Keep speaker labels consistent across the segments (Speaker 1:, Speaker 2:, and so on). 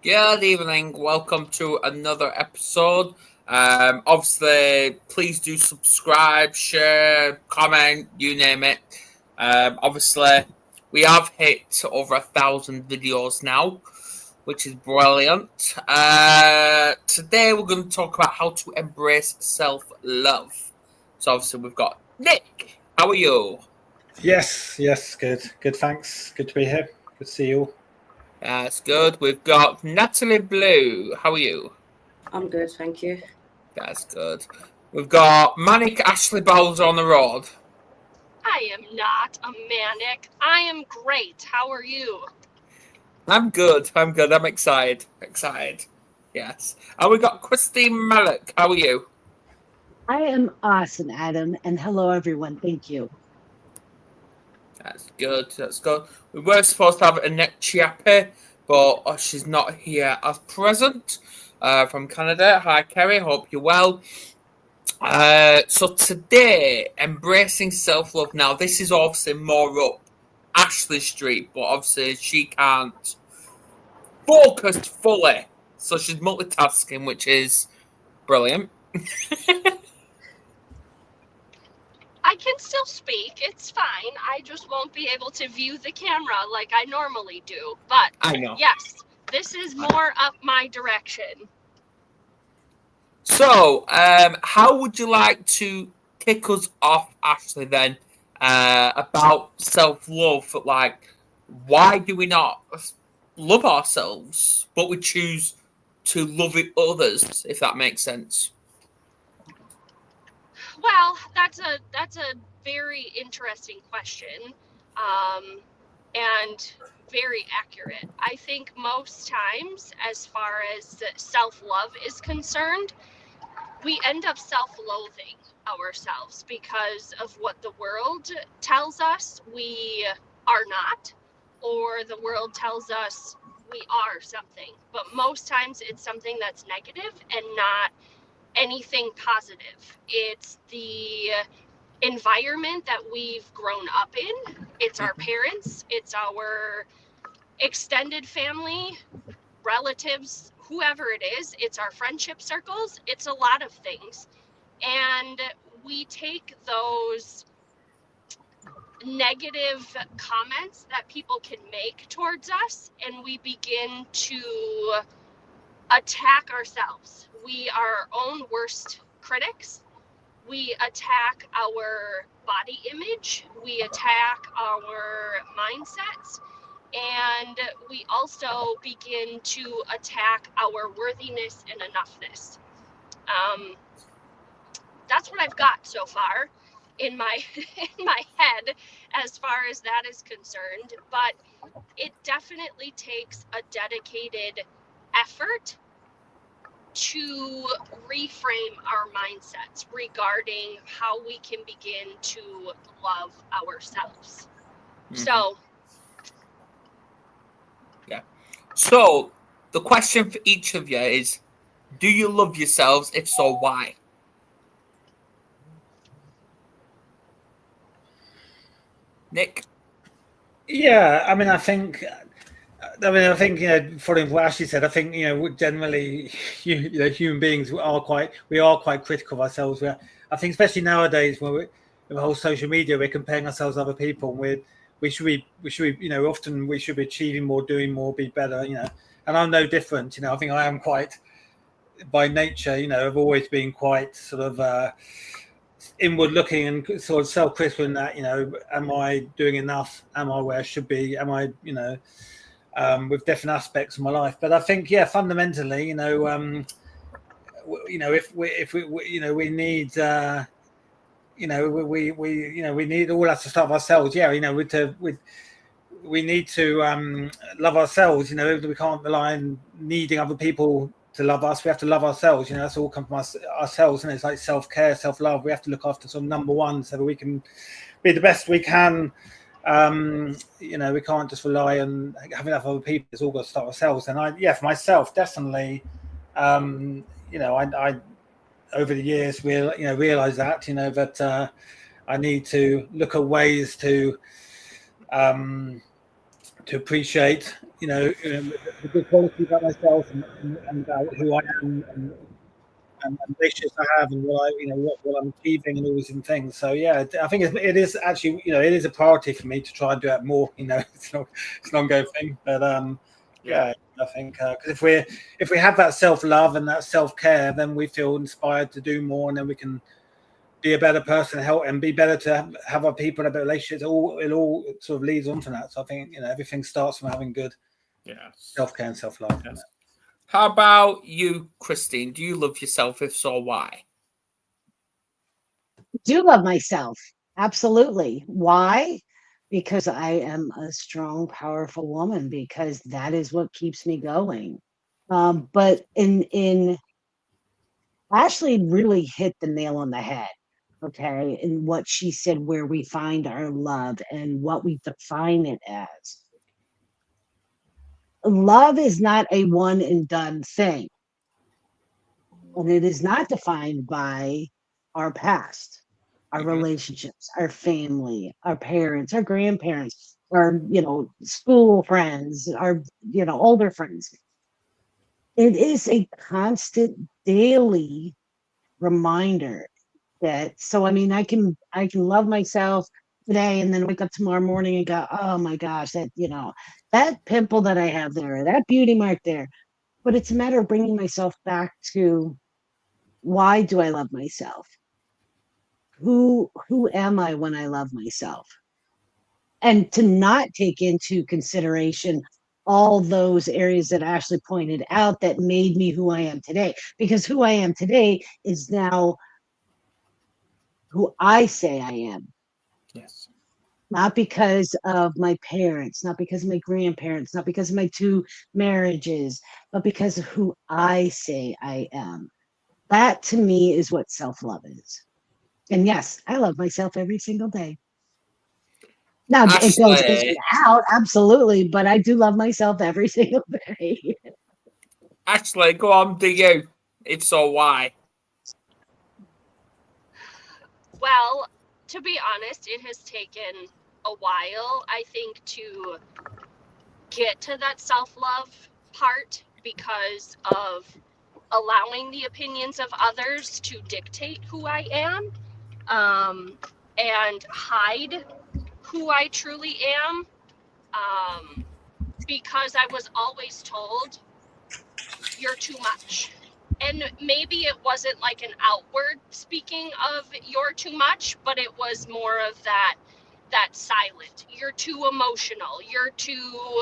Speaker 1: Good evening. Welcome to another episode. Obviously, please do subscribe, share, comment, you name it. Obviously, we have hit over 1,000 videos now, which is brilliant. Today, we're going to talk about how to embrace self-love. So, obviously, we've got Nick. How are you?
Speaker 2: Yes, good. Thanks. Good to be here. Good to see you all.
Speaker 1: That's good. We've got Natalya Bleau. How are you?
Speaker 3: I'm good, thank you.
Speaker 1: That's good. We've got Manic Ashley Balza on the road.
Speaker 4: I am not a manic. I am great. How are you?
Speaker 1: I'm good. I'm excited. Yes. And we got Christine Malek. How are you?
Speaker 5: I am awesome, Adam, and hello, everyone. Thank you.
Speaker 1: That's good. We were supposed to have Annette Chiappe, but she's not here as present. From Canada. Hi, Kerry. Hope you're well. So today, embracing self-love. Now, this is obviously more up Ashley Street, but obviously she can't focus fully. So she's multitasking, which is brilliant.
Speaker 4: I can still speak. It's fine. I just won't be able to view the camera like I normally do. But
Speaker 1: I know.
Speaker 4: yes, this is more up my direction.
Speaker 1: So, how would you like to kick us off, Ashley, then, about self-love? Like, why do we not love ourselves, but we choose to love others, if that makes sense?
Speaker 4: Well, that's a very interesting question, and very accurate. I think most times, as far as self-love is concerned, we end up self-loathing ourselves because of what the world tells us we are not, or the world tells us we are something. But most times it's something that's negative and not anything positive. It's the environment that we've grown up in. It's our parents, it's our extended family, relatives, whoever it is. It's our friendship circles. It's a lot of things. And we take those negative comments that people can make towards us and we begin to attack ourselves. We are our own worst critics. We attack our body image. We attack our mindsets. And we also begin to attack our worthiness and enoughness. That's what I've got so far in my head as far as that is concerned. But it definitely takes a dedicated effort to reframe our mindsets regarding how we can begin to love ourselves. So
Speaker 1: So, the question for each of you is, do you love yourselves? If so, why? Nick?
Speaker 2: Yeah, I think following what Ashley said, I think generally, human beings are quite critical of ourselves. I think especially nowadays, when with the whole social media, we're comparing ourselves to other people. We should be often we should be achieving more, doing more, be better. And I'm no different. I think I am quite by nature. I've always been quite sort of inward looking and sort of self-critical in that. Am I doing enough? Am I where I should be? Am I with different aspects of my life? But I think fundamentally, if we need we need all that to start with ourselves. We need to love ourselves. We can't rely on needing other people to love us. We have to love ourselves. That's all come from ourselves, and it's like self-care, self-love. We have to look after some number one so that we can be the best we can. We can't just rely on having other people. It's all got to start ourselves. And for myself, definitely, I over the years realize that that I need to look at ways to to appreciate, the good qualities about myself and about who I am and relationships I have and what I'm achieving and all these different things. So yeah, I think it is actually, it is a priority for me to try and do that more. It's an ongoing thing, but yeah, I think because if we have that self-love and that self-care, then we feel inspired to do more, and then we can be a better person, help, and be better to have our people in a better relationships. It all sort of leads on from that. So I think everything starts from having good self-care and self-love.
Speaker 1: Yes. How about you, Christine? Do you love yourself? If so, why?
Speaker 5: I do love myself. Absolutely. Why? Because I am a strong, powerful woman, because that is what keeps me going. But in Ashley really hit the nail on the head, okay, in what she said, where we find our love and what we define it as. Love is not a one and done thing, and it is not defined by our past, our relationships, our family, our parents, our grandparents, our school friends, our older friends. It is a constant daily reminder that, so I mean, I can love myself today and then wake up tomorrow morning and go, oh my gosh, that pimple that I have there, that beauty mark there. But it's a matter of bringing myself back to, why do I love myself? Who am I when I love myself? And to not take into consideration all those areas that Ashley pointed out that made me who I am today. Because who I am today is now who I say I am.
Speaker 1: Yes.
Speaker 5: Not because of my parents, not because of my grandparents, not because of my 2 marriages, but because of who I say I am. That to me is what self-love is. And yes, I love myself every single day. Now it goes in and
Speaker 1: Ashley,
Speaker 5: out, absolutely, but I do love myself every single day.
Speaker 1: Ashley, go on, do you? If so, why?
Speaker 4: Well, to be honest, it has taken a while, I think, to get to that self-love part because of allowing the opinions of others to dictate who I am, and hide who I truly am, because I was always told, you're too much. And maybe it wasn't like an outward speaking of you're too much, but it was more of that silent. You're too emotional. You're too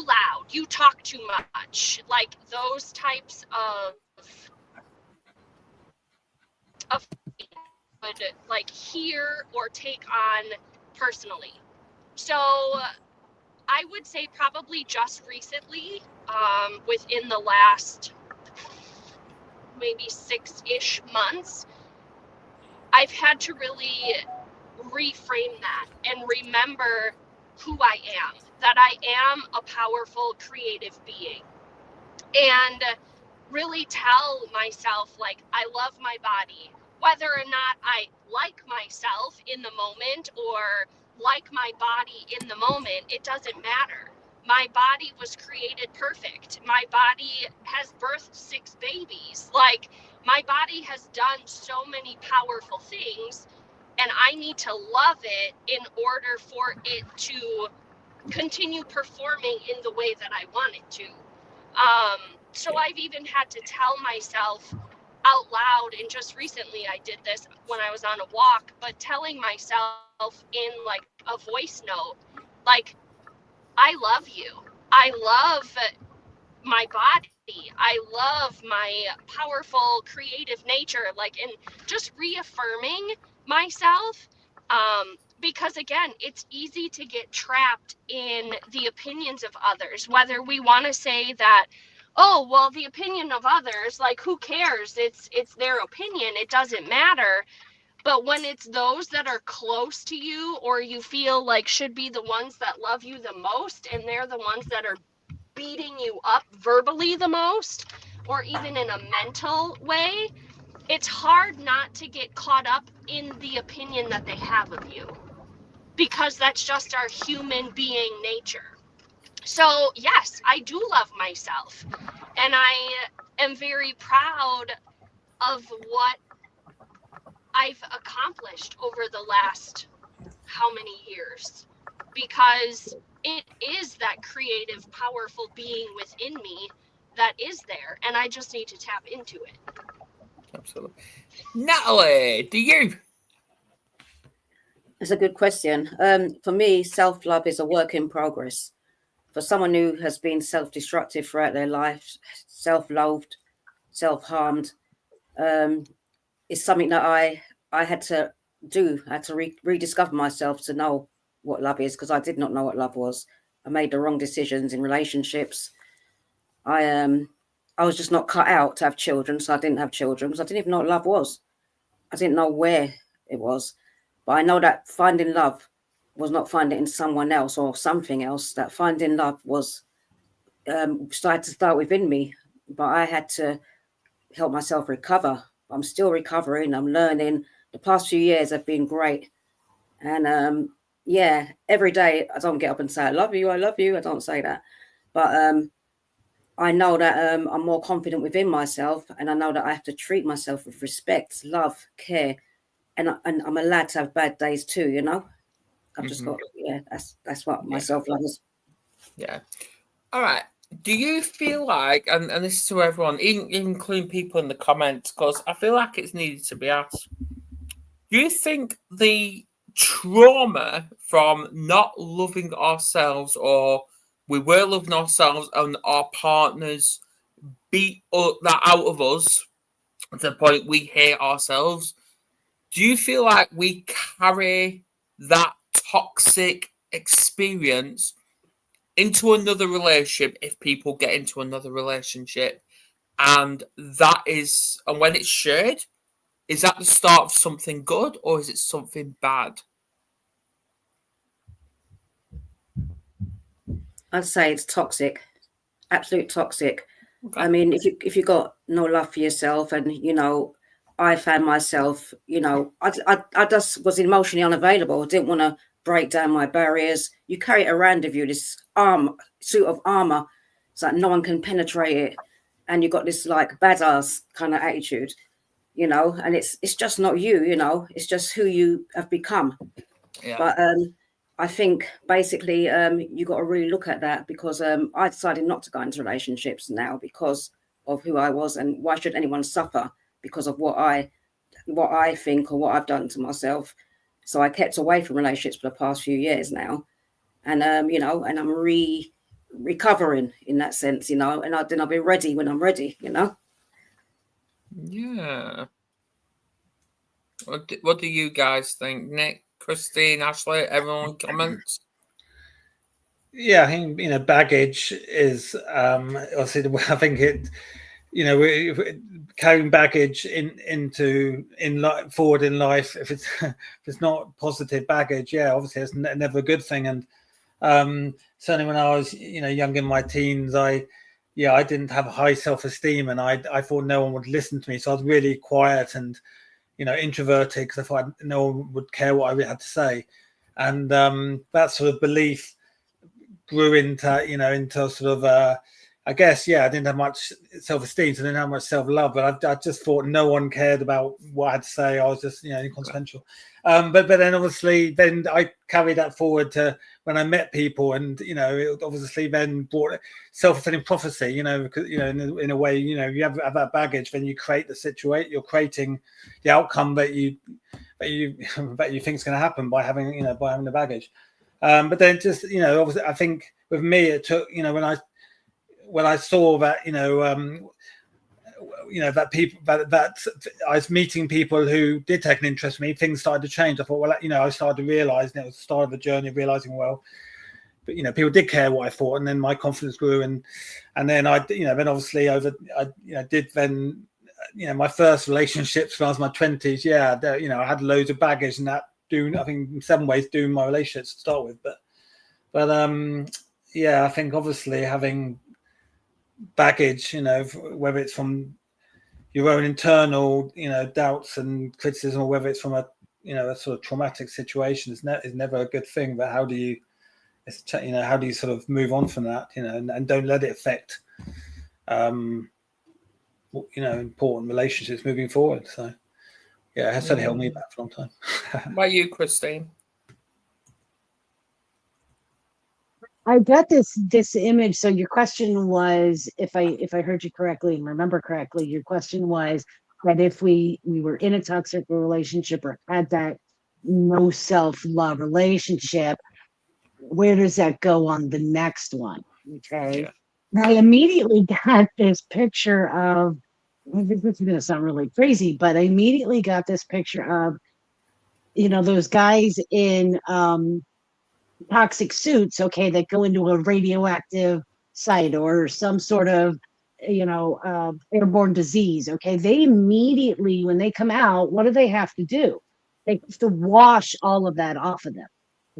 Speaker 4: loud. You talk too much. Like those types of would like hear or take on personally. So I would say probably just recently, within the last maybe 6-ish months, I've had to really reframe that and remember who I am, that I am a powerful creative being, and really tell myself, like, I love my body, whether or not I like myself in the moment or like my body in the moment, it doesn't matter. My body was created perfect. My body has birthed 6 babies. Like, my body has done so many powerful things, and I need to love it in order for it to continue performing in the way that I want it to. So I've even had to tell myself out loud, and just recently I did this when I was on a walk, but telling myself in like a voice note, like, I love you. I love my body. I love my powerful creative nature, like, and just reaffirming myself, because again, it's easy to get trapped in the opinions of others, whether we want to say that, oh well, the opinion of others, like, who cares, it's their opinion, it doesn't matter. But when it's those that are close to you, or you feel like should be the ones that love you the most, and they're the ones that are beating you up verbally the most, or even in a mental way, it's hard not to get caught up in the opinion that they have of you. because that's just our human being nature. So, yes, I do love myself, and I am very proud of what I've accomplished over the last how many years, because it is that creative, powerful being within me that is there, and I just need to tap into it.
Speaker 1: Absolutely. Natalie, do you?
Speaker 3: It's a good question. For me, self-love is a work in progress. For someone who has been self-destructive throughout their life, self-loathed, self-harmed, it's something that I had to do. I had to rediscover myself to know what love is, because I did not know what love was. I made the wrong decisions in relationships. I was just not cut out to have children, so I didn't have children because I didn't even know what love was. I didn't know where it was. But I know that finding love was not finding it in someone else or something else. That finding love was started to start within me. But I had to help myself recover. I'm still recovering. I'm learning. The past few years have been great. And yeah, every day I don't get up and say, I love you. I love you. I don't say that. But I know that I'm more confident within myself, and I know that I have to treat myself with respect, love, care, and I'm allowed to have bad days too. You know, I've just got that's what my self-love is.
Speaker 1: Yeah. All right. Do you feel like, and this is to everyone, including people in the comments, because I feel like it's needed to be asked. Do you think the trauma from not loving ourselves, or we were loving ourselves and our partners beat that out of us to the point we hate ourselves, do you feel like we carry that toxic experience into another relationship if people get into another relationship? And when it's shared, is that the start of something good or is it something bad?
Speaker 3: I'd say it's toxic, absolute toxic.
Speaker 1: Okay.
Speaker 3: I mean, if you got no love for yourself, and I found myself, I just was emotionally unavailable. I didn't want to break down my barriers. You carry it around with you, this suit of armor. It's like no one can penetrate it, and you got this like badass kind of attitude, and it's just not you, it's just who you have become.
Speaker 1: Yeah.
Speaker 3: But I think basically you got to really look at that, because I decided not to go into relationships now because of who I was, and why should anyone suffer because of what I think or what I've done to myself. So I kept away from relationships for the past few years now, and and I'm recovering in that sense, and then I'll be ready when I'm ready.
Speaker 1: Yeah. What do you guys think? Nick, Christine, Ashley, everyone comments?
Speaker 2: Yeah, I think baggage is obviously I think it carrying baggage forward in life, if it's not positive baggage, obviously it's never a good thing. And certainly when I was young in my teens, I didn't have high self-esteem, and I thought no one would listen to me, so I was really quiet and introverted because I thought no one would care what I had to say. And that sort of belief grew into sort of I guess I didn't have much self-esteem, so I didn't have much self-love, but I just thought no one cared about what I had to say. I was just inconsequential. But then obviously I carried that forward to when I met people, and it obviously then brought self-fulfilling prophecy. Because in a way you have that baggage, then you create the situation. You're creating the outcome that you think is going to happen by having the baggage. But then just obviously I think with me it took when I saw that that people that I was meeting people who did take an interest in me, things started to change. I thought, well, I started to realize, and it was the start of the journey of realizing, well, but people did care what I thought, and then my confidence grew, and then I then obviously did then my first relationships when I was in my 20s, I had loads of baggage, and that I think in some ways doomed my relationships to start with, but I think obviously having baggage, whether it's from your own internal doubts and criticism, or whether it's from a sort of traumatic situation is never a good thing. But how do you sort of move on from that, and don't let it affect, important relationships moving forward. So, yeah, it has certainly held me back for a long time.
Speaker 1: What about you, Christine?
Speaker 5: I got this image. So your question was, if I heard you correctly and remember correctly, your question was that if we were in a toxic relationship or had that no self-love relationship, where does that go on the next one? Okay.
Speaker 1: Yeah.
Speaker 5: And I immediately got this picture of, this is going to sound really crazy, but I immediately got this picture of, those guys in toxic suits, okay, that go into a radioactive site or some sort of, airborne disease. Okay. They immediately, when they come out, what do they have to do? They have to wash all of that off of them.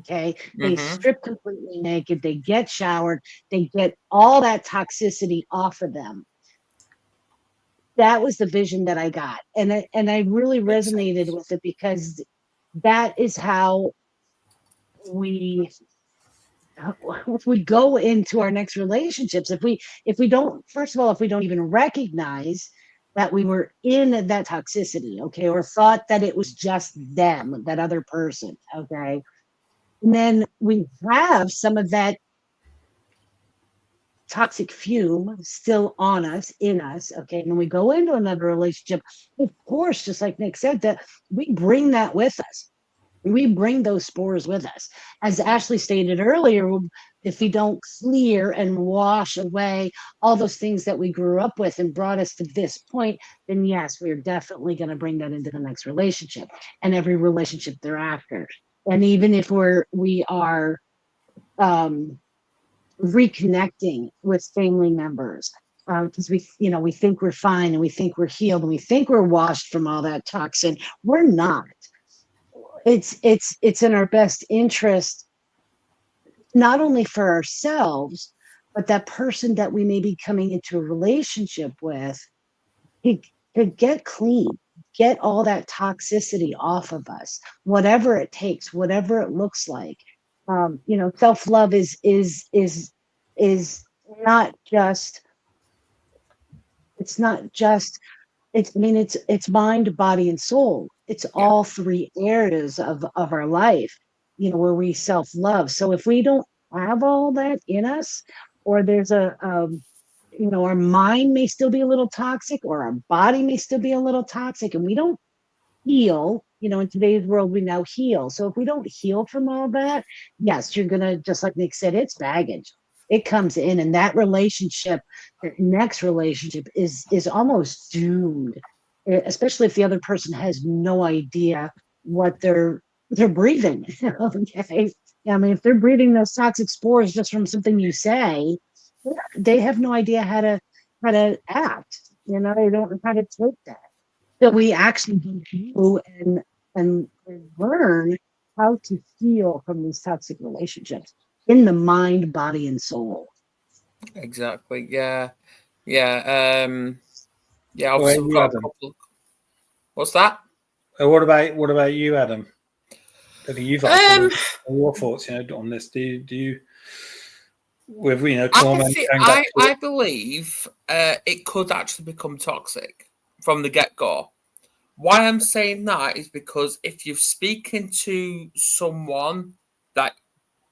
Speaker 5: Okay. They strip completely naked. They get showered. They get all that toxicity off of them. That was the vision that I got. And I really resonated with it, because that is how we go into our next relationships. If we don't, first of all, if we don't even recognize that we were in that toxicity, okay, or thought that it was just them, that other person, okay, and then we have some of that toxic fume still on us, in us, okay, and when we go into another relationship, of course, just like Nick said, that we bring that with us. We bring those spores with us. As Ashley stated earlier, if we don't clear and wash away all those things that we grew up with and brought us to this point, then yes, we're definitely going to bring that into the next relationship and every relationship thereafter. And even if we are reconnecting with family members, because we think we're fine and we think we're healed and we think we're washed from all that toxin, we're not. It's in our best interest, not only for ourselves, but that person that we may be coming into a relationship with, to get clean, get all that toxicity off of us, whatever it takes, whatever it looks like. Self-love is not just, it's not just, it's mind, body, and soul. It's all three areas of our life, where we self-love. So if we don't have all that in us, or there's our mind may still be a little toxic, or our body may still be a little toxic, and we don't heal, in today's world, we now heal. So if we don't heal from all that, yes, you're going to, just like Nick said, it's baggage. It comes in, and that relationship, the next relationship is almost doomed, especially if the other person has no idea what they're breathing. Okay. If they're breathing those toxic spores just from something you say, they have no idea how to act. They don't know how to take that. So we actually go and learn how to heal from these toxic relationships in the mind, body, and soul.
Speaker 1: Exactly. Yeah. Yeah. Obviously, we've got a couple. What's that?
Speaker 2: What about you, Adam? I think you've got your thoughts, on this. Do you with trauma?
Speaker 1: I believe it could actually become toxic from the get-go. Why I'm saying that is because if you're speaking to someone that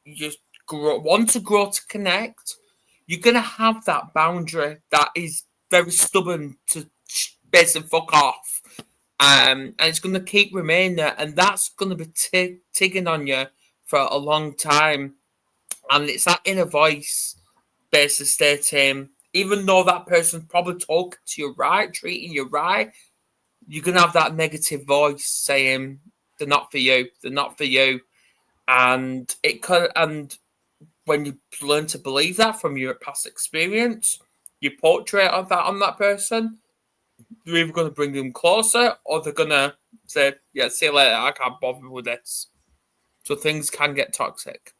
Speaker 1: you want to grow to connect, you're going to have that boundary that is very stubborn to basically fuck off. And it's going to keep remaining there. And that's going to be tigging on you for a long time. And it's that inner voice basically stating, even though that person's probably talking to you right, treating you right, you're going to have that negative voice saying, they're not for you. They're not for you. And and when you learn to believe that from your past experience, you portray of that on that person, they're either going to bring them closer or they're going to say, yeah, see you later, I can't bother with this. So things can get toxic.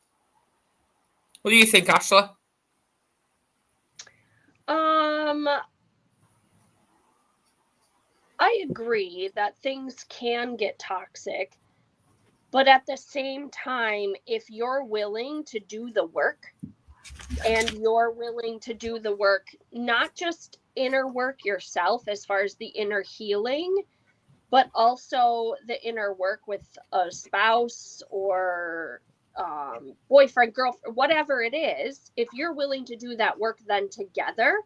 Speaker 1: What do you think, Ashley?
Speaker 4: I agree that things can get toxic, But at the same time, if you're willing to do the work, and you're willing to do the work, not just inner work yourself as far as the inner healing, but also the inner work with a spouse or boyfriend, girlfriend, whatever it is, if you're willing to do that work then together,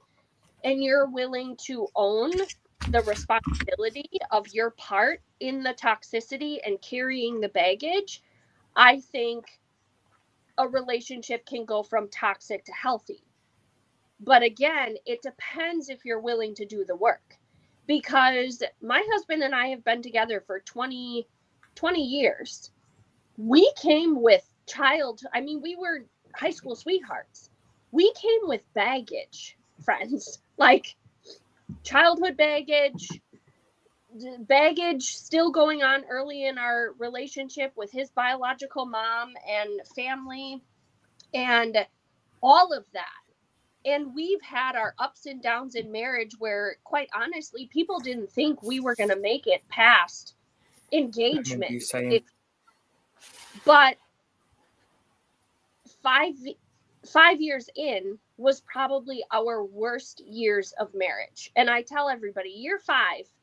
Speaker 4: and you're willing to own the responsibility of your part in the toxicity and carrying the baggage, I think a relationship can go from toxic to healthy. But again, it depends if you're willing to do the work. Because my husband and I have been together for 20 years. We came with we were high school sweethearts. We came with baggage, friends. Like childhood baggage still going on early in our relationship with his biological mom and family and all of that. And we've had our ups and downs in marriage where, quite honestly, people didn't think we were going to make it past engagement. But 5 years in was probably our worst years of marriage. And I tell everybody, year 5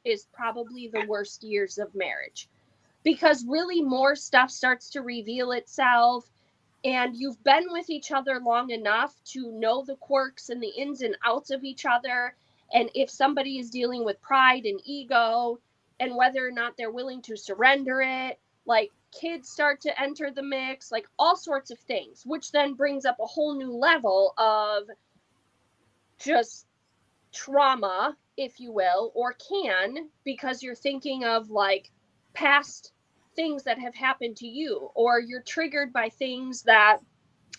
Speaker 4: is probably the worst years of marriage, because really more stuff starts to reveal itself. And you've been with each other long enough to know the quirks and the ins and outs of each other. And if somebody is dealing with pride and ego, and whether or not they're willing to surrender it, like kids start to enter the mix, like all sorts of things, which then brings up a whole new level of just trauma, if you will, or can, because you're thinking of like past things that have happened to you, or you're triggered by things that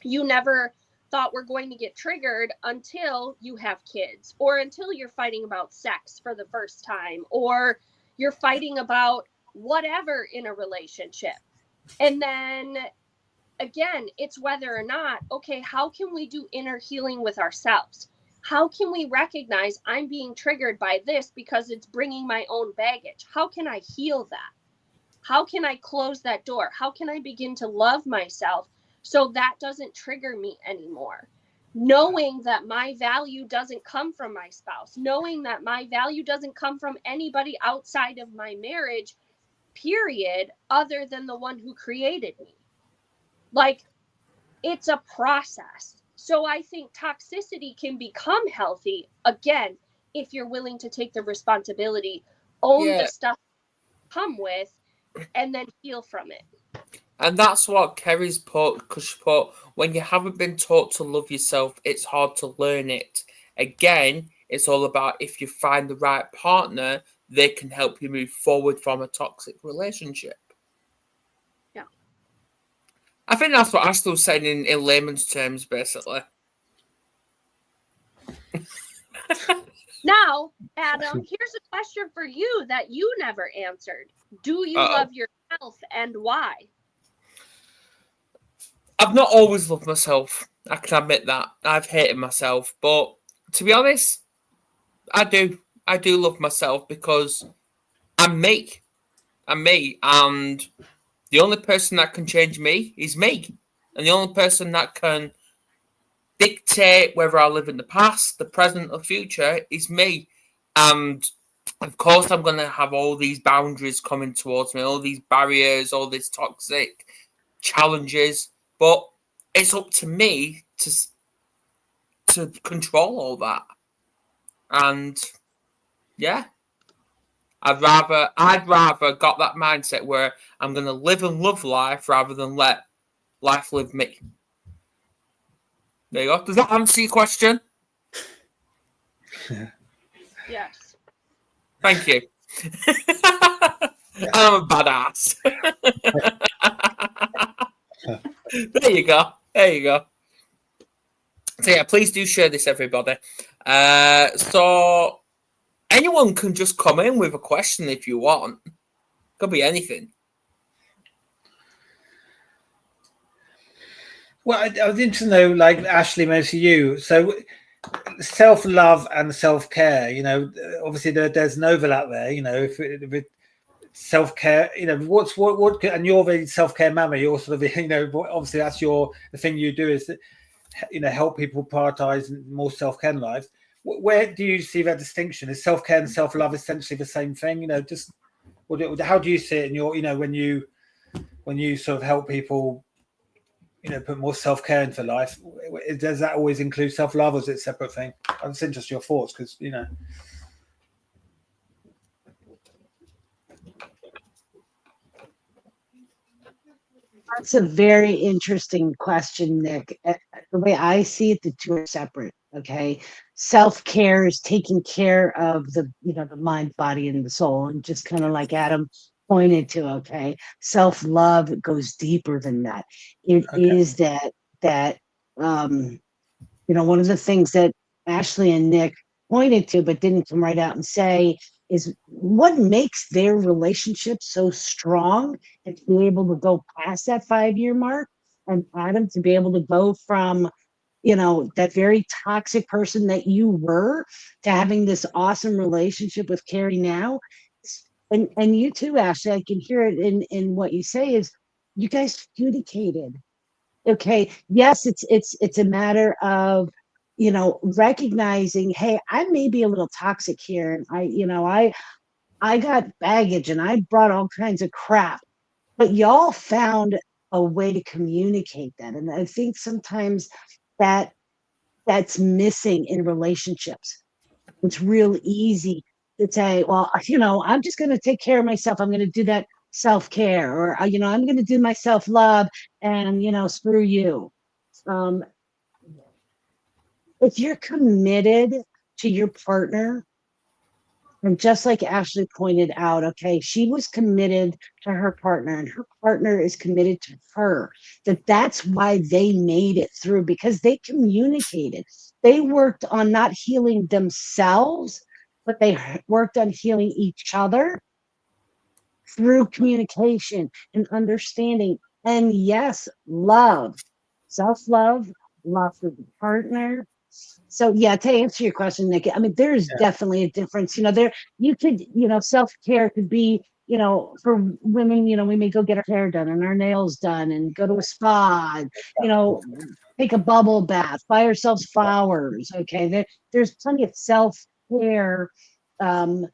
Speaker 4: you never thought were going to get triggered until you have kids, or until you're fighting about sex for the first time, or you're fighting about whatever in a relationship. And then again, it's whether or not, okay, how can we do inner healing with ourselves? How can we recognize I'm being triggered by this because it's bringing my own baggage? How can I heal that? How can I close that door? How can I begin to love myself so that doesn't trigger me anymore? Knowing that my value doesn't come from my spouse, knowing that my value doesn't come from anybody outside of my marriage, period, other than the one who created me. Like, it's a process. So I think toxicity can become healthy, again, if you're willing to take the responsibility, own the stuff come with, and then heal from it.
Speaker 1: And that's what Kerry's put, because she put, when you haven't been taught to love yourself, it's hard to learn it. Again, it's all about if you find the right partner, they can help you move forward from a toxic relationship.
Speaker 4: Yeah.
Speaker 1: I think that's what Ashley was saying in layman's terms, basically.
Speaker 4: Now, Adam, here's a question for you that you never answered. Do you love yourself, and why?
Speaker 1: I've not always loved myself. I can admit that. I've hated myself. But to be honest, I do. I do love myself because I'm me. I'm me. And the only person that can change me is me. And the only person that can dictate whether I live in the past, the present, or future is me. And of course, I'm going to have all these boundaries coming towards me, all these barriers, all these toxic challenges. But it's up to me to control all that. And yeah, I'd rather got that mindset where I'm going to live and love life rather than let life live me. There you go. Does that answer your question?
Speaker 4: Yes.
Speaker 1: Thank you. I'm a badass. There you go. There you go. So yeah, please do share this, everybody. So anyone can just come in with a question if you want. Could be anything.
Speaker 2: Well, I was interested to know, like Ashley, mostly you. So self-love and self-care, you know, obviously there's an overlap there, you know, if self-care, what and you're the self-care mama, you're sort of, obviously that's the thing you do is that, help people prioritize more self-care in life. Where do you see that distinction? Is self-care and self-love essentially the same thing? Just how do you see it in your, when you sort of help people, put more self-care into life? Does that always include self-love, or is it a separate thing? I'm just interested in your thoughts, because
Speaker 5: That's a very interesting question, Nick. The way I see it, the two are separate. Okay, self-care is taking care of the mind, body, and the soul, and just kind of like Adam pointed to. Okay, self-love goes deeper than that. It is that one of the things that Ashley and Nick pointed to, but didn't come right out and say, is what makes their relationship so strong, and to be able to go past that 5-year mark, and Adam to be able to go from that very toxic person that you were to having this awesome relationship with Carrie now. And you too, Ashley, I can hear it in what you say, is you guys communicated. Okay, yes, it's a matter of recognizing, hey, I may be a little toxic here, and I got baggage and I brought all kinds of crap, but y'all found a way to communicate that. And I think sometimes that's missing in relationships. It's real easy to say, well, I'm just going to take care of myself. I'm going to do that self-care, or I'm going to do my self-love, and screw you. If you're committed to your partner, and just like Ashley pointed out, okay, she was committed to her partner, and her partner is committed to her. That's why they made it through, because they communicated. They worked on not healing themselves, but they worked on healing each other through communication and understanding. And yes, love, self-love, love for the partner. So yeah, to answer your question, Nick, I mean, there's definitely a difference. There you could, self-care could be, for women, we may go get our hair done and our nails done and go to a spa, take a bubble bath, buy ourselves flowers. Okay. There's plenty of self-care um,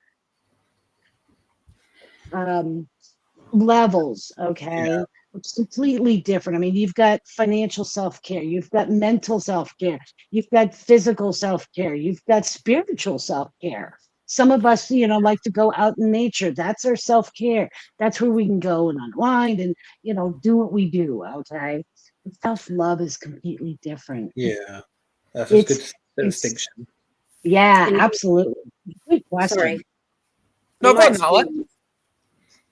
Speaker 5: levels. Okay. It's completely different. I mean, you've got financial self-care, you've got mental self-care, you've got physical self-care, you've got spiritual self-care. Some of us, like to go out in nature. That's our self-care. That's where we can go and unwind and, do what we do. Okay. But self-love is completely different.
Speaker 2: Yeah. That's a good distinction.
Speaker 5: Yeah, absolutely. Good question.
Speaker 3: Sorry.
Speaker 1: No, go on, Natalie.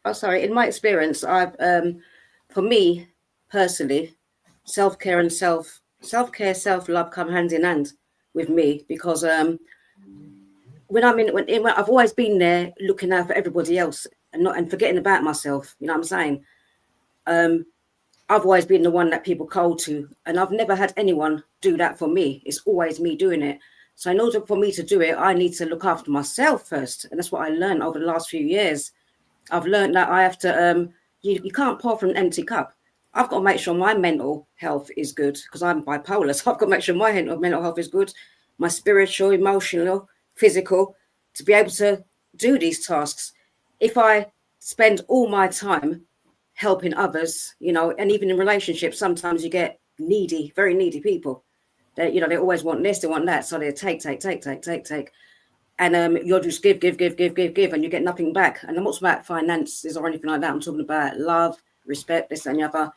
Speaker 3: Oh, sorry. In my experience, for me personally, self-care and self-care, self-love come hand in hand with me, because when I've always been there looking out for everybody else and forgetting about myself. You know what I'm saying? I've always been the one that people call to, and I've never had anyone do that for me. It's always me doing it. So in order for me to do it, I need to look after myself first, and that's what I learned over the last few years. I've learned that I have to, you can't pour from an empty cup. I've got to make sure my mental health is good, because I'm bipolar. So I've got to make sure my mental health is good, my spiritual, emotional, physical, to be able to do these tasks. If I spend all my time helping others, and even in relationships, sometimes you get needy, very needy people. They always want this, they want that. So they take. And you'll just give, and you get nothing back. And I'm not talking about finances or anything like that. I'm talking about love, respect, this and the other.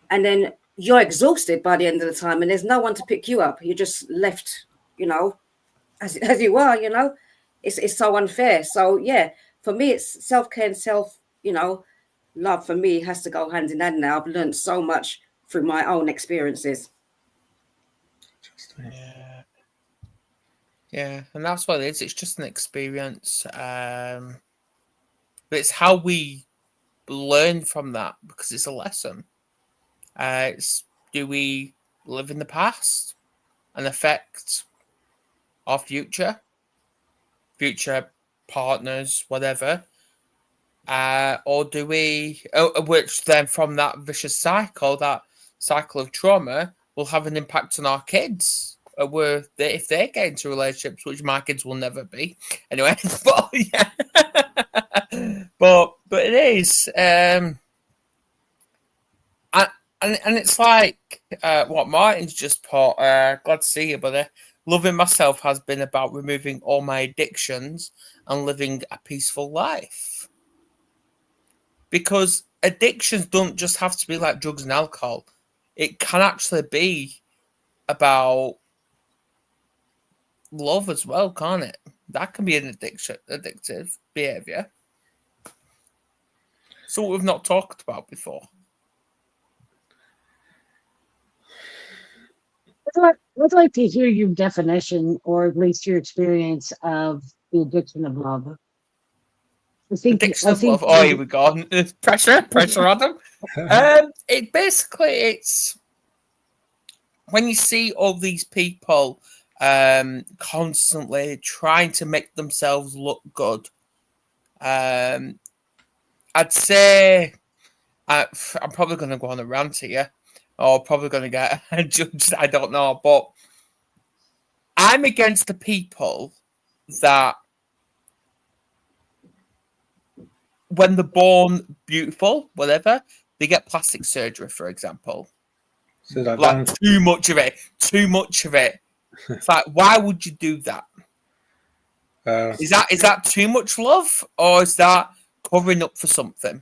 Speaker 3: And then you're exhausted by the end of the time, and there's no one to pick you up. You're just left, as you are. It's so unfair. So yeah, for me, it's self-care and love for me has to go hand in hand now. I've learned so much through my own experiences.
Speaker 1: Yeah, and that's what it is. It's just an experience. But it's how we learn from that, because it's a lesson. Do we live in the past and affect our future partners, whatever? Or do we, which then from that vicious cycle, that cycle of trauma, will have an impact on our kids? If they get into relationships, which my kids will never be, anyway. But yeah, but it is, and it's like what Martin's just put. Glad to see you, buddy. Loving myself has been about removing all my addictions and living a peaceful life. Because addictions don't just have to be like drugs and alcohol. It can actually be about love as well, can't it? That can be an addictive behavior. So we've not talked about before.
Speaker 5: I'd like to hear your definition, or at least your experience of the addiction of love.
Speaker 1: Addiction of love. Oh, here we go. Pressure, Adam. It's when you see all these people constantly trying to make themselves look good. I'd say I'm probably going to go on a rant here, or probably going to get judged. I don't know, but I'm against the people that, when they're born beautiful, whatever, they get plastic surgery, for example.
Speaker 2: So
Speaker 1: like too much of it. It's like, why would you do that? Is that too much love, or is that covering up for something?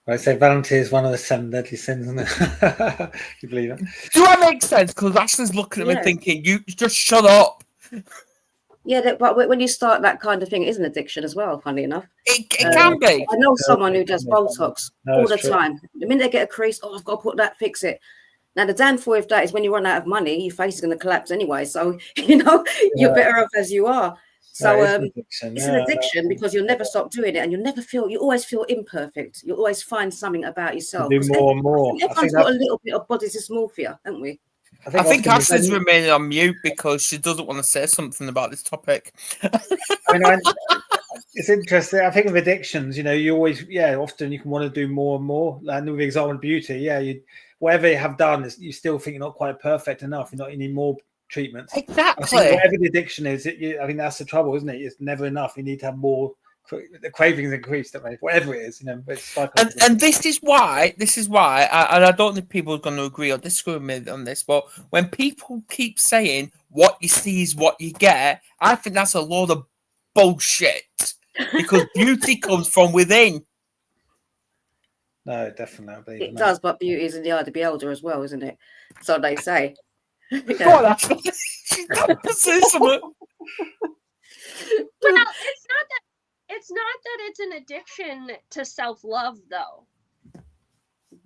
Speaker 2: I say vanity is one of the 7 deadly sins, isn't it? You believe it?
Speaker 1: Do that make sense? Because Ashley's looking at me thinking, you just shut up.
Speaker 3: Yeah, but when you start that kind of thing, it is an addiction as well, funny enough.
Speaker 1: It can be.
Speaker 3: I know someone who does Botox all the time. The minute they get a crease, I've got to put that, fix it. Now, the downfall of that is when you run out of money, your face is going to collapse anyway. So, you're better off as you are. So it's an addiction because you'll never stop doing it, and you always feel imperfect. You always find something about yourself.
Speaker 2: Do more and more.
Speaker 3: Everyone's got a little bit of body dysmorphia, haven't we?
Speaker 1: I think Ashley's remaining on mute because she doesn't want to say something about this topic.
Speaker 2: It's interesting. I think with addictions, you always, often you can want to do more and more. And with example beauty, whatever you have done, you still think you're not quite perfect enough. You're not need more treatments.
Speaker 1: Exactly.
Speaker 2: I think whatever the addiction is, I think that's the trouble, isn't it? It's never enough. You need to have more. The cravings increase, don't they? Whatever it is, it's
Speaker 1: and this is why, and I don't think people are going to agree or disagree with me on this, but when people keep saying what you see is what you get, I think that's a load of bullshit, because beauty comes from within.
Speaker 2: No, definitely.
Speaker 3: It does, but beauty is in the eye of the beholder as well, isn't it? So they say.
Speaker 1: Well,
Speaker 4: it's not that it's an addiction to self-love, though.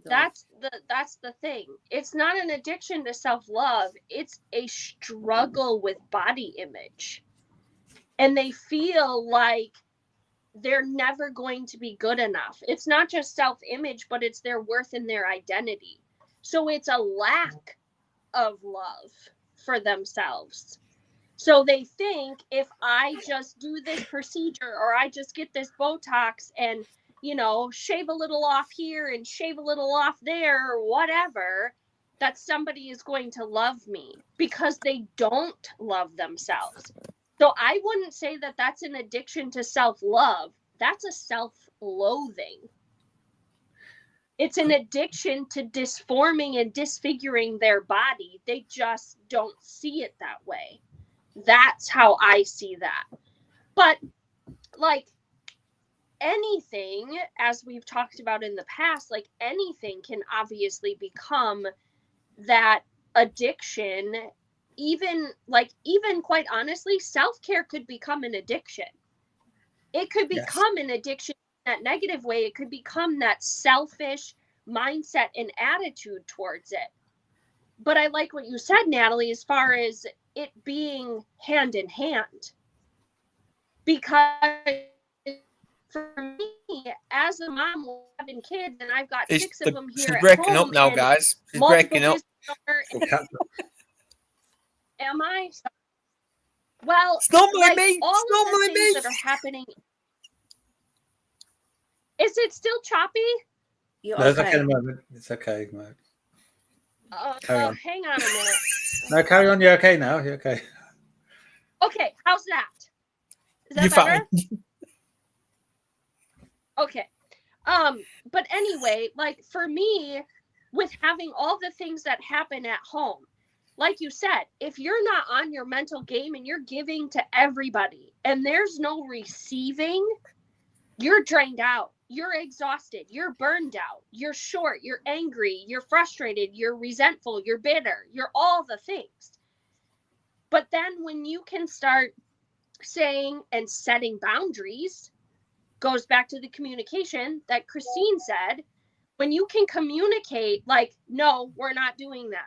Speaker 4: That's the thing. It's not an addiction to self-love. It's a struggle with body image. And they feel like they're never going to be good enough. It's not just self-image, but it's their worth and their identity. So it's a lack of love for themselves. So they think, if I just do this procedure, or I just get this Botox and, shave a little off here and shave a little off there or whatever, that somebody is going to love me, because they don't love themselves. So I wouldn't say that that's an addiction to self-love. That's a self-loathing. It's an addiction to disforming and disfiguring their body. They just don't see it that way. That's how I see that. But like anything, as we've talked about in the past, like anything can obviously become that addiction. Even quite honestly, self-care could become an addiction. It could become an addiction in that negative way. It could become that selfish mindset and attitude towards it. But I like what you said, Natalie, as far as it being hand in hand. Because for me, as a mom with 7 kids, and I've got 6 of them here at home.
Speaker 1: She's breaking up now, guys. She's breaking up.
Speaker 4: Am I? Well,
Speaker 1: it's normally me.
Speaker 4: All of the things that are happening. Is it still choppy?
Speaker 3: You're
Speaker 2: No, it's okay
Speaker 3: okay.
Speaker 2: at the moment. It's okay. No. Carry on.
Speaker 4: Hang on a minute.
Speaker 2: No, carry on. You're okay now. You're okay.
Speaker 4: Okay, how's that? Is that
Speaker 1: You're
Speaker 4: better?
Speaker 1: fine.
Speaker 4: Okay. But anyway, like for me, with having all the things that happen at home, like you said, if you're not on your mental game and you're giving to everybody and there's no receiving, you're drained out, you're exhausted, you're burned out, you're short, you're angry, you're frustrated, you're resentful, you're bitter, you're all the things. But then when you can start saying and setting boundaries, goes back to the communication that Christine said, when you can communicate like, no, we're not doing that.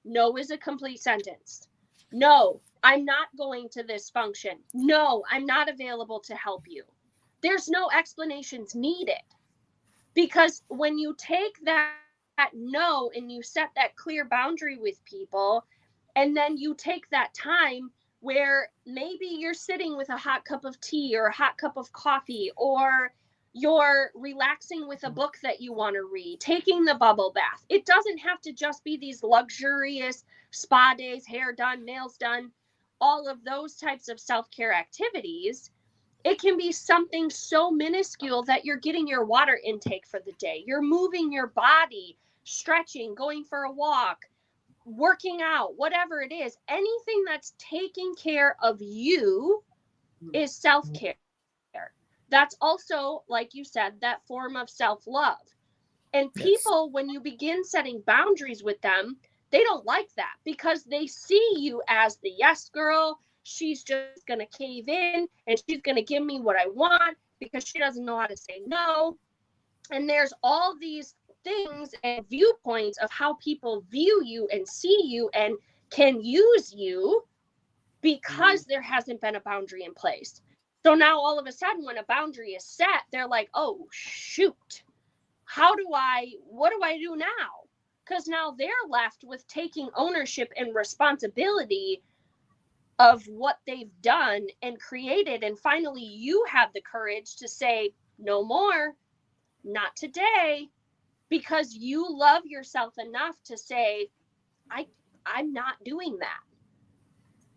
Speaker 4: No is a complete sentence. No, I'm not going to this function. No, I'm not available to help you. There's no explanations needed. Because when you take that no and you set that clear boundary with people, and then you take that time where maybe you're sitting with a hot cup of tea or a hot cup of coffee, or you're relaxing with a book that you want to read, taking the bubble bath. It doesn't have to just be these luxurious spa days, hair done, nails done, all of those types of self-care activities. It can be something so minuscule that you're getting your water intake for the day. You're moving your body, stretching, going for a walk, working out, whatever it is. Anything that's taking care of you is self-care. That's also, like you said, that form of self-love. And people, when you begin setting boundaries with them, they don't like that because they see you as the yes girl. She's just going to cave in and she's going to give me what I want because she doesn't know how to say no. And there's all these things and viewpoints of how people view you and see you and can use you because there hasn't been a boundary in place. So now all of a sudden when a boundary is set, they're like, oh, shoot. What do I do now? Because now they're left with taking ownership and responsibility of what they've done and created. And finally, you have the courage to say, no more, not today, because you love yourself enough to say, I'm not doing that.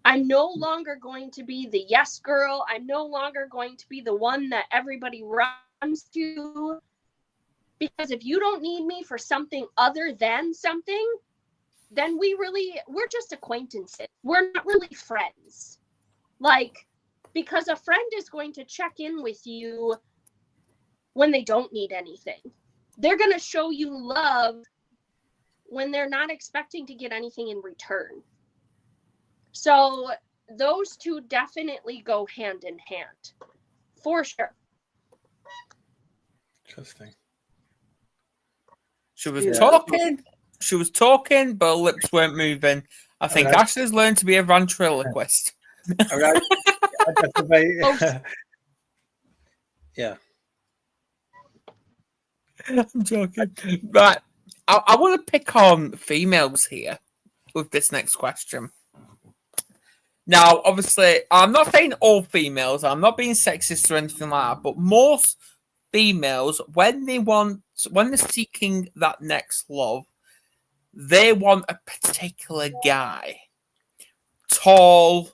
Speaker 4: I'm no longer going to be the yes girl. I'm no longer going to be the one that everybody runs to. Because if you don't need me for something other than something, then we're just acquaintances. We're not really friends. Like, because a friend is going to check in with you when they don't need anything. They're going to show you love when they're not expecting to get anything in return. So those two definitely go hand in hand, for sure.
Speaker 2: Interesting.
Speaker 1: She was talking, but her lips weren't moving. I think Ashley's learned to be a ventriloquist.
Speaker 2: All right. Yeah.
Speaker 1: I'm joking. Right. I want to pick on females here with this next question. Now, obviously, I'm not saying all females. I'm not being sexist or anything like that, but most females, when they're seeking that next love, they want a particular guy. Tall,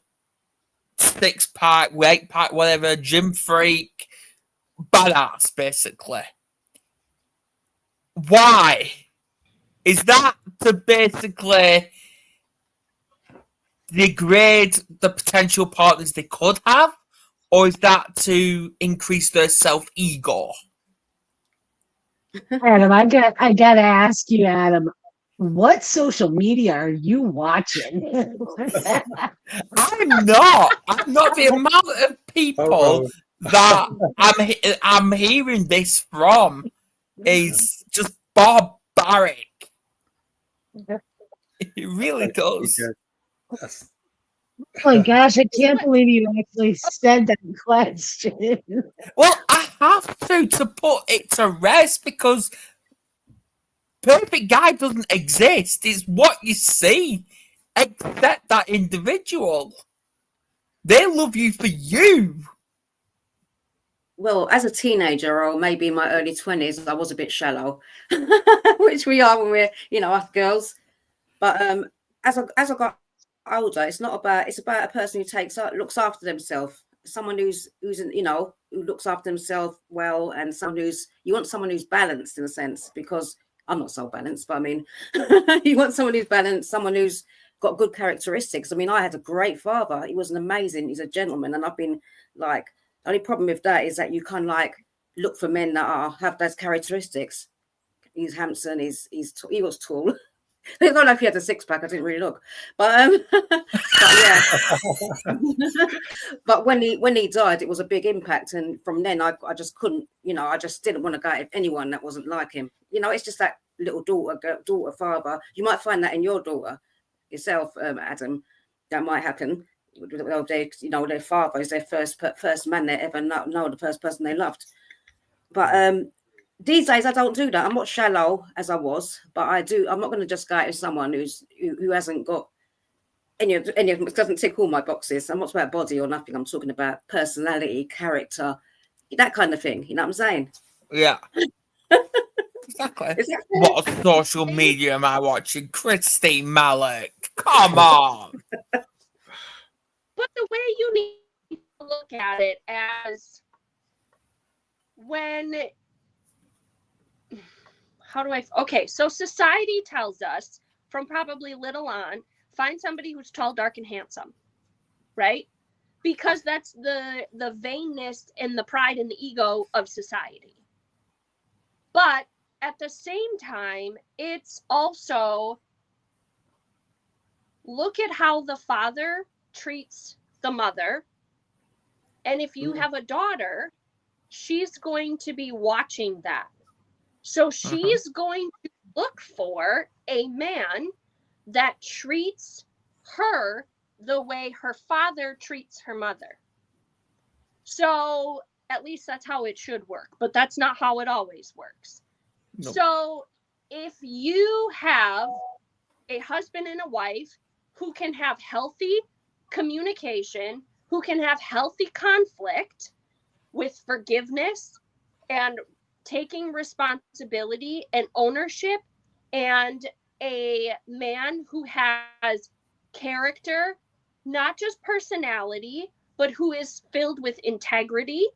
Speaker 1: 6-pack, 8-pack, whatever, gym freak, badass, basically. Why? Is that to basically degrade the potential partners they could have? Or is that to increase their self-ego?
Speaker 5: Adam, I gotta ask you, Adam, what social media are you watching?
Speaker 1: I'm not the amount of people that I'm hearing this from is just barbaric. It really does.
Speaker 2: Yes.
Speaker 5: Oh my gosh, I can't believe you actually said that question.
Speaker 1: Well, I have to put it to rest because perfect guy doesn't exist. It's what you see. Accept that individual. They love you for you.
Speaker 3: well, as a teenager or maybe in my early 20s, I was a bit shallow, which we are when we're, us girls. But as I got older, it's about a person who looks after themselves, someone who's who looks after themselves well, and you want someone who's balanced in a sense, because I'm not so balanced, but I mean, you want someone who's balanced, someone who's got good characteristics. I mean, I had a great father. He was he's a gentleman, and I've been like, the only problem with that is that you kind of like look for men that have those characteristics. He's handsome. He was tall. I don't know if he had a six pack. I didn't really look, but yeah. But when he died, it was a big impact, and from then I just couldn't. I just didn't want to go with anyone that wasn't like him. It's just that little daughter father. You might find that in your daughter yourself, Adam. That might happen. Their father is their first man they ever know, the first person they loved. But these days I don't do that. I'm not shallow as I was, but I do. I'm not going to just go out with someone who hasn't got any of it, doesn't tick all my boxes. I'm not talking about body or nothing. I'm talking about personality, character, that kind of thing. You know what I'm saying?
Speaker 1: Yeah. Exactly. What social media am I watching? Christine Malek. Come on.
Speaker 4: But the way you need to look at it as so society tells us from probably little on, find somebody who's tall, dark, and handsome, right? Because that's the vainness and the pride and the ego of society. But at the same time, it's also look at how the father treats the mother. And if you have a daughter, she's going to be watching that. So she's going to look for a man that treats her the way her father treats her mother. So at least that's how it should work, but that's not how it always works. Nope. So if you have a husband and a wife who can have healthy communication, who can have healthy conflict with forgiveness and taking responsibility and ownership, and a man who has character, not just personality, but who is filled with integrity,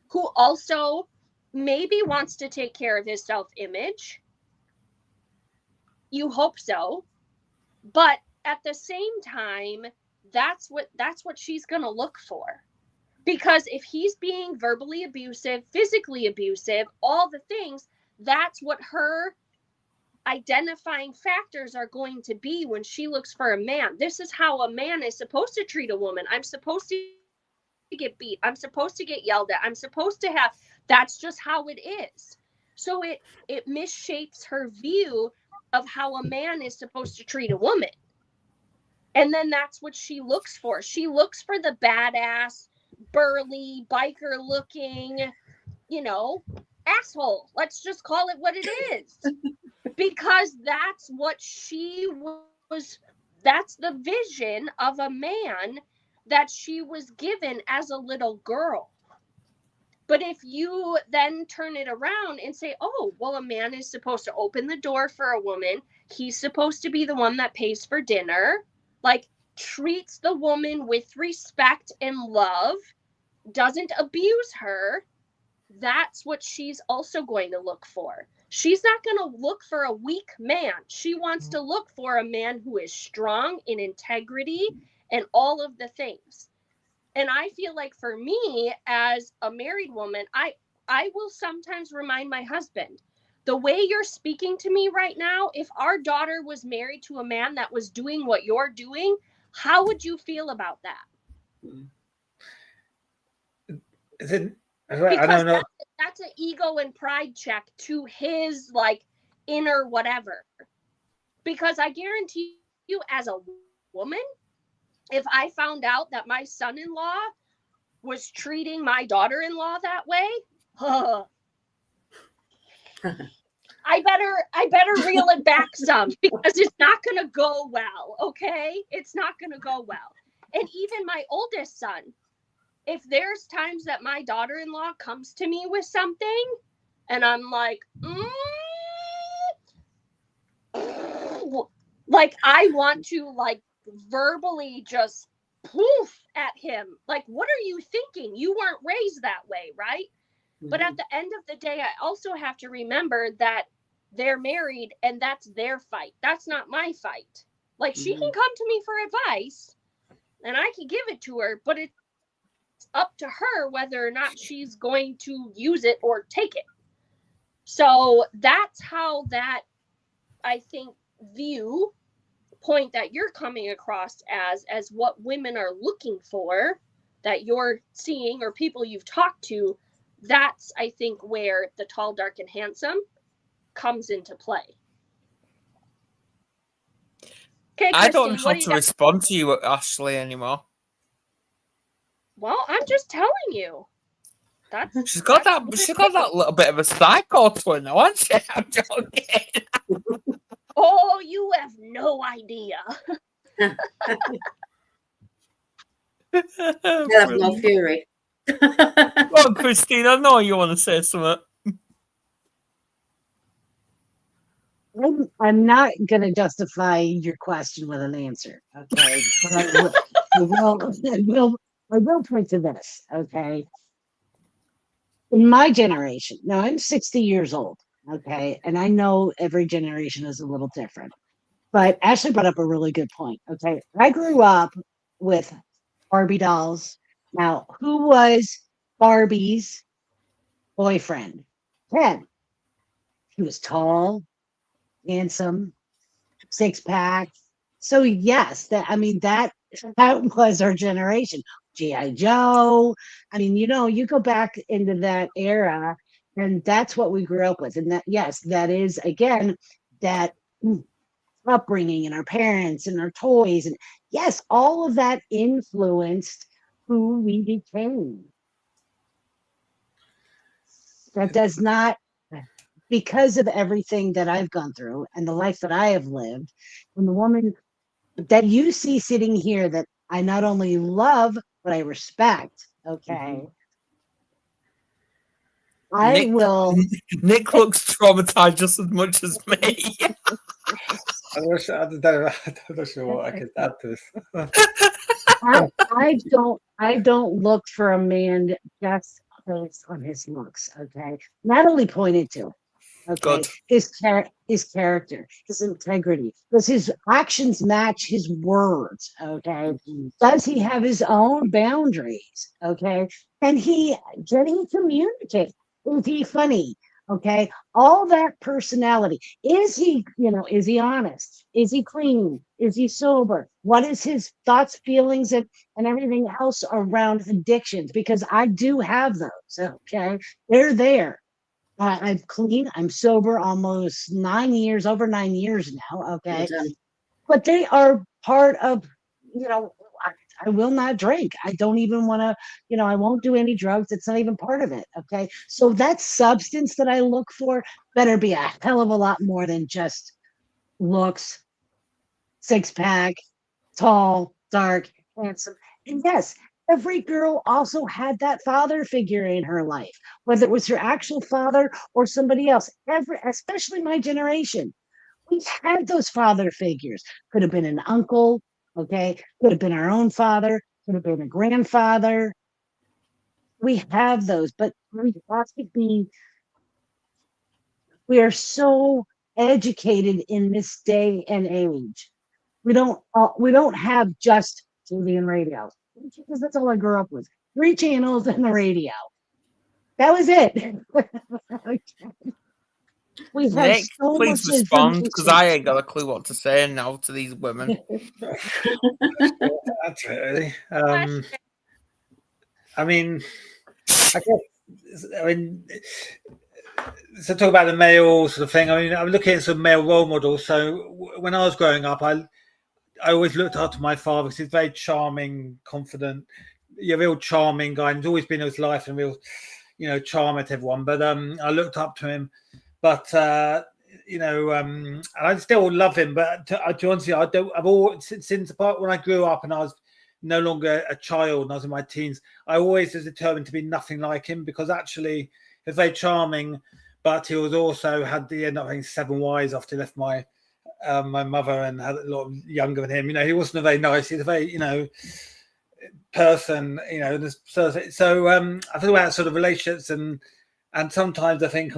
Speaker 4: who also maybe wants to take care of his self-image. You hope so. But at the same time, that's what she's going to look for. Because if he's being verbally abusive, physically abusive, all the things, that's what her identifying factors are going to be when she looks for a man. This is how a man is supposed to treat a woman. I'm supposed to get beat. I'm supposed to get yelled at. I'm supposed to have, that's just how it is. So it misshapes her view of how a man is supposed to treat a woman. And then that's what she looks for. She looks for the badass, burly, biker looking, asshole. Let's just call it what it is. Because that's what that's the vision of a man that she was given as a little girl. But if you then turn it around and say, oh, well, a man is supposed to open the door for a woman. He's supposed to be the one that pays for dinner, like treats the woman with respect and love, doesn't abuse her. That's what she's also going to look for. She's not going to look for a weak man. She wants to look for a man who is strong in integrity and all of the things. And I feel like for me, as a married woman, I will sometimes remind my husband, the way you're speaking to me right now, if our daughter was married to a man that was doing what you're doing, how would you feel about that?
Speaker 2: I don't know.
Speaker 4: That's an ego and pride check to his inner whatever. Because I guarantee you, as a woman, if I found out that my son-in-law was treating my daughter-in-law that way, I better reel it back some, because it's not going to go well, okay? It's not going to go well. And even my oldest son, if there's times that my daughter-in-law comes to me with something and I'm like, like I want to like verbally just poof at him. Like, what are you thinking? You weren't raised that way, right? Mm-hmm. But at the end of the day, I also have to remember that they're married and that's their fight. That's not my fight. Like, she can come to me for advice and I can give it to her, but it's up to her whether or not she's going to use it or take it. So that's how that, I think, point that you're coming across as what women are looking for, that you're seeing, or people you've talked to, that's, I think, where the tall, dark, and handsome comes into play. Okay,
Speaker 1: I don't know how to respond to you, Ashley, anymore.
Speaker 4: Well, I'm just telling you.
Speaker 1: She's got that little bit of a psycho twin, though, hasn't she? I'm joking.
Speaker 4: Oh, you have no idea.
Speaker 3: You have no fury.
Speaker 1: Well, Christine, I know you want to say something.
Speaker 5: I'm not going to justify your question with an answer, okay? But I will point to this, okay? In my generation, now I'm 60 years old, okay? And I know every generation is a little different. But Ashley brought up a really good point, okay? I grew up with Barbie dolls. Now, who was Barbie's boyfriend? Ken. He was tall, handsome, 6-pack. So yes, that was our generation. G.I. Joe. I mean, you go back into that era, and that's what we grew up with. And that, yes, that is again that upbringing and our parents and our toys, and yes, all of that influenced who we became. That does not, because of everything that I've gone through and the life that I have lived, and the woman that you see sitting here that I not only love, but I respect, okay?
Speaker 1: Nick looks traumatized just as much as me.
Speaker 2: I'm not sure what I can add to this.
Speaker 5: I don't look for a man just based on his looks, okay? Natalie pointed to, okay, good. His character, his integrity. Does his actions match his words, okay? Does he have his own boundaries, okay? Can he communicate? Is he funny? Okay, all that personality. Is he honest? Is he clean? Is he sober? What is his thoughts, feelings, and everything else around addictions? Because I do have those. Okay, they're there. I'm clean. I'm sober almost 9 years, over 9 years now. Okay, but they are part of, I will not drink. I don't even want to, I won't do any drugs. It's not even part of it. Okay. So that substance that I look for better be a hell of a lot more than just looks, 6-pack, tall, dark, handsome. And yes, every girl also had that father figure in her life, whether it was her actual father or somebody else. Especially my generation. We had those father figures. Could have been an uncle, okay? Could have been our own father, could have been a grandfather. We have those, but we are so educated in this day and age. We don't have just TV and radio, because that's all I grew up with. 3 channels and the radio. That was it. Okay. We have
Speaker 1: Nick,
Speaker 5: so
Speaker 1: please
Speaker 5: much
Speaker 1: respond, because I ain't got a clue what to say now to these women.
Speaker 2: That's really. I mean, so talk about the male sort of thing. I mean, I'm looking at some male role models. So when I was growing up, I always looked up to my father because he's very charming, confident, a real charming guy. And he's always been in his life and real, charm at everyone. But I looked up to him. But and I still love him. But to honestly, I've always since the part when I grew up and I was no longer a child and I was in my teens, I always was determined to be nothing like him, because actually he was very charming, but he was also he ended up having 7 wives after he left my mother, and had a lot of younger than him. He wasn't a very nice, he's a very, person, so I think about sort of relationships, and sometimes I think,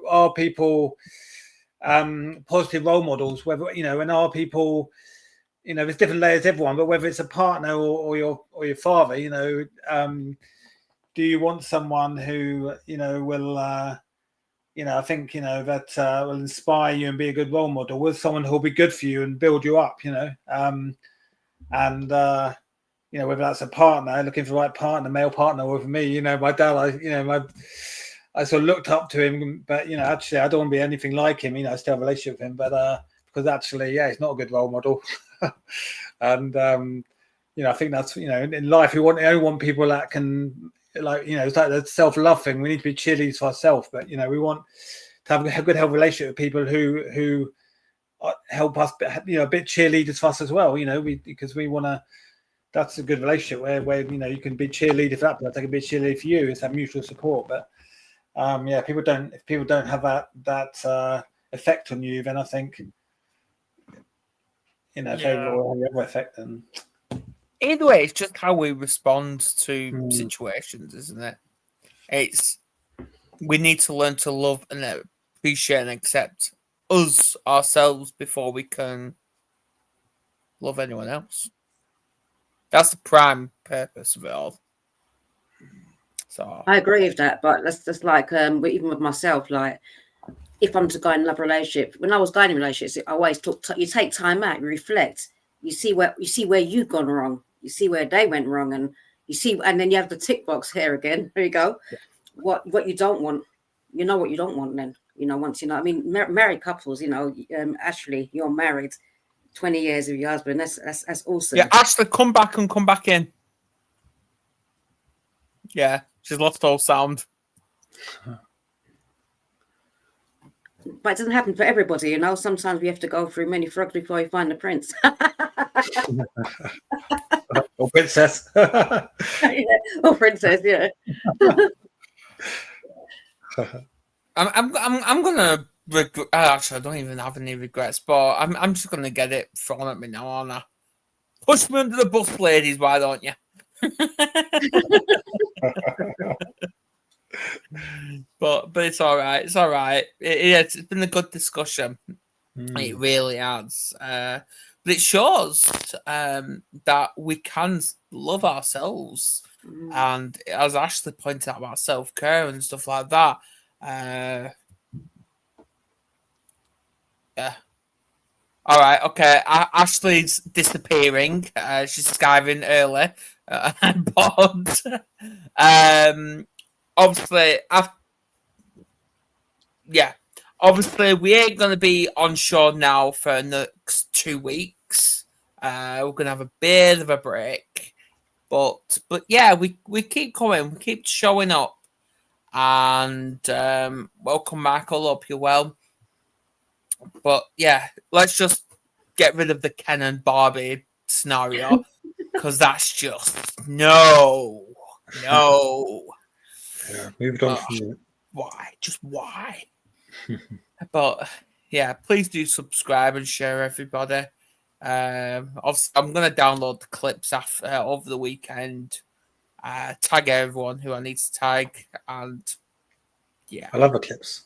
Speaker 2: are people positive role models, whether, and are people, there's different layers to everyone, but whether it's a partner or your father, do you want someone who, will, I think, that will inspire you and be a good role model, with someone who'll be good for you and build you up, and, whether that's a partner, looking for the right partner, male partner, or for me, my dad, I sort of looked up to him, but, actually I don't want to be anything like him, I still have a relationship with him, but, because actually, he's not a good role model. And, I think that's, in life, I only want people that can, it's like the self-love thing. We need to be cheerleaders for ourselves, but, we want to have a good, healthy relationship with people who help us, a bit cheerleaders for us as well, because we want to, that's a good relationship where you can be cheerleader for that, but they can be cheerleader for you. It's that mutual support. But if people don't have that effect on you, then I think favorable effect. Then
Speaker 1: either way, it's just how we respond to situations, isn't it? We need to learn to love and appreciate and accept ourselves before we can love anyone else. That's the prime purpose of it all. So
Speaker 3: I agree with that, but that's just like even with myself, like if I'm to go in another relationship, when I was going in relationships, I always you take time out, you reflect, you see where you've gone wrong, you see where they went wrong, and and then you have the tick box here again. There you go. What you don't want, what you don't want. Then once I mean, married couples, Ashley, you're married 20 years with your husband. That's awesome.
Speaker 1: yeah, Ashley, come back in. Yeah, she's lost all sound.
Speaker 3: But it doesn't happen for everybody, Sometimes we have to go through many frogs before we find the prince.
Speaker 2: Or princess.
Speaker 3: Or princess, yeah.
Speaker 1: I'm gonna regret. Actually, I don't even have any regrets, but I'm just gonna get it thrown at me now, aren't I? Push me under the bus, ladies. Why don't you? But it's all right. It's all right. It's been a good discussion. It really has. But it shows that we can love ourselves, and as Ashley pointed out about self-care and stuff like that. Yeah. All right. Okay. Ashley's disappearing. She's skiving early. But obviously, obviously, we ain't going to be on shore now for the next 2 weeks. We're going to have a bit of a break. But yeah, we keep coming. We keep showing up. And welcome, Michael. Hope you're well. But yeah, let's just get rid of the Ken and Barbie scenario, because that's just no.
Speaker 2: Yeah, moved on from it.
Speaker 1: Why? Just why? But yeah, please do subscribe and share, everybody. Obviously, I'm gonna download the clips over the weekend. Tag everyone who I need to tag, and yeah,
Speaker 2: I love the clips.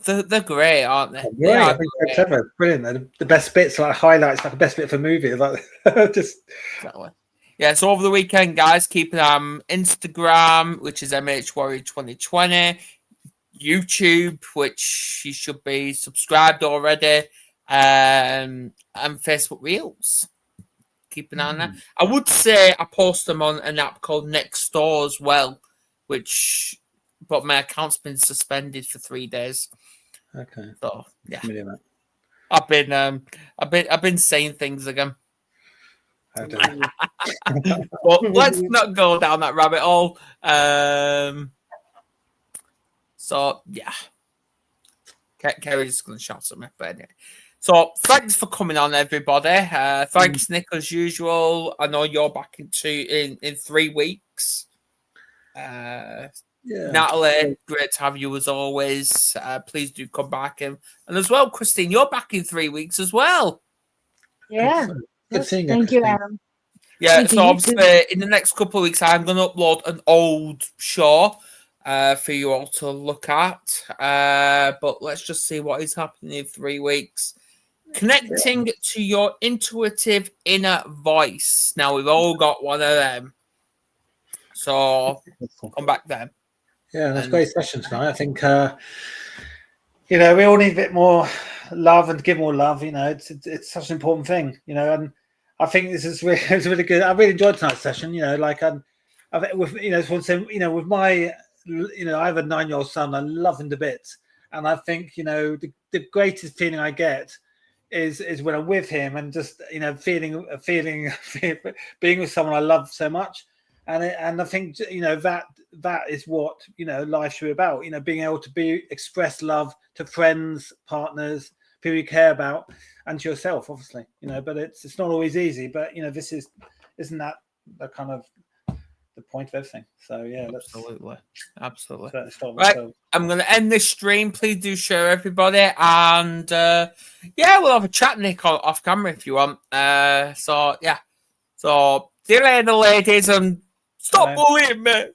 Speaker 1: They're great, aren't they?
Speaker 2: Yeah, I think they're clever, brilliant. They're the best bits, like highlights, like the best bit of a movie, like just.
Speaker 1: Exactly. Yeah, so over the weekend, guys, keep an eye on Instagram, which is MHWarrior2020, YouTube, which you should be subscribed already, and Facebook Reels. Keep an eye on that. I would say I post them on an app called Nextdoor as well, but my account's been suspended for 3 days.
Speaker 2: Okay.
Speaker 1: So yeah,
Speaker 2: I've
Speaker 1: I've been saying things again.
Speaker 2: I don't know.
Speaker 1: But let's not go down that rabbit hole. So yeah, Kerry's going to shout something, but anyway. So thanks for coming on, everybody. Thanks, Nick, as usual. I know you're back in 3 weeks. Natalie, great to have you as always. Please do come back. And as well, Christine, you're back in 3 weeks as well.
Speaker 5: Yeah.
Speaker 2: Good seeing you.
Speaker 5: Thank you,
Speaker 2: Christine.
Speaker 5: Adam.
Speaker 1: Yeah,
Speaker 5: Thank
Speaker 1: so
Speaker 5: you, you
Speaker 1: obviously in the next couple of weeks, I'm going to upload an old show for you all to look at. But let's just see what is happening in 3 weeks. Connecting to your intuitive inner voice. Now, we've all got one of them. So come back then.
Speaker 2: Yeah, that's a great session tonight. I think, you know, we all need a bit more love and give more love. You know, it's such an important thing, you know, and I think this is really, it's really good. I really enjoyed tonight's session, you know, like, with, you know, you know, with my, you know, I have a 9-year-old son. I love him to bits. And I think, you know, the greatest feeling I get is when I'm with him and just, you know, feeling being with someone I love so much. And I think, you know, that is what, you know, life should be about, you know, being able to express love to friends, partners, people you care about, and to yourself, obviously, you know, but it's not always easy, but, you know, isn't that the kind of the point of everything? So yeah,
Speaker 1: absolutely.
Speaker 2: Right,
Speaker 1: I'm going to end this stream. Please do share, everybody, and yeah, we'll have a chat, Nick, off camera if you want. So yeah, so see you later, ladies, and stop bullying me.